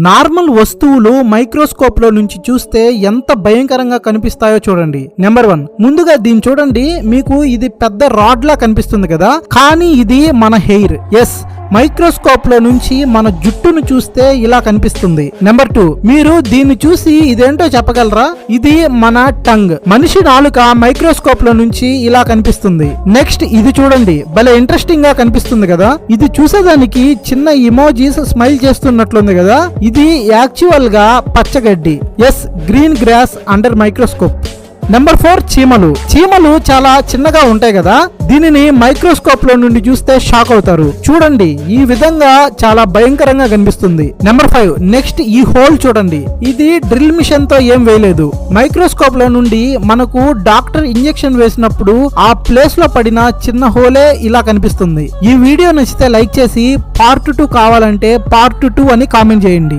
Normal వస్తువులు microscope లో నుంచి చూస్తే ఎంత భయంకరంగా కనిపిస్తాయో చూడండి. నెంబర్ 1, ముందుగా దీన్ని చూడండి. మీకు ఇది పెద్ద రాడ్ లా కనిపిస్తుంది కదా, కానీ ఇది మన హెయిర్. ఎస్, మైక్రోస్కోప్ లో నుంచి మన జుట్టును చూస్తే ఇలా కనిపిస్తుంది. నెంబర్ 2, మీరు దీన్ని చూసి ఇదేంటో చెప్పగలరా? ఇది మన టంగ్, మనిషి నాలుక మైక్రోస్కోప్ లో నుంచి ఇలా కనిపిస్తుంది. నెక్స్ట్ ఇది చూడండి, భలే ఇంట్రెస్టింగ్ గా కనిపిస్తుంది కదా. ఇది చూసేదానికి చిన్న ఇమోజీస్ స్మైల్ చేస్తున్నట్లుంది కదా. ఇది యాక్చువల్ గా పచ్చగడ్డి. Yes, green grass under microscope. Number 4, చీమలు. చీమలు చాలా చిన్నగా ఉంటాయి కదా, దీనిని మైక్రోస్కోప్ లో నుండి చూస్తే షాక్ అవుతారు. చూడండి, ఈ విధంగా చాలా భయంకరంగా కనిపిస్తుంది. నెంబర్ 5, నెక్స్ట్ ఈ హోల్ చూడండి. ఇది డ్రిల్ మిషన్ తో ఏం వేయలేదు. మైక్రోస్కోప్ లో నుండి మనకు డాక్టర్ ఇంజెక్షన్ వేసినప్పుడు ఆ ప్లేస్ లో పడిన చిన్న హోలే ఇలా కనిపిస్తుంది. ఈ వీడియో నచ్చితే లైక్ చేసి పార్ట్ 2 కావాలంటే పార్ట్ 2 అని కామెంట్ చేయండి.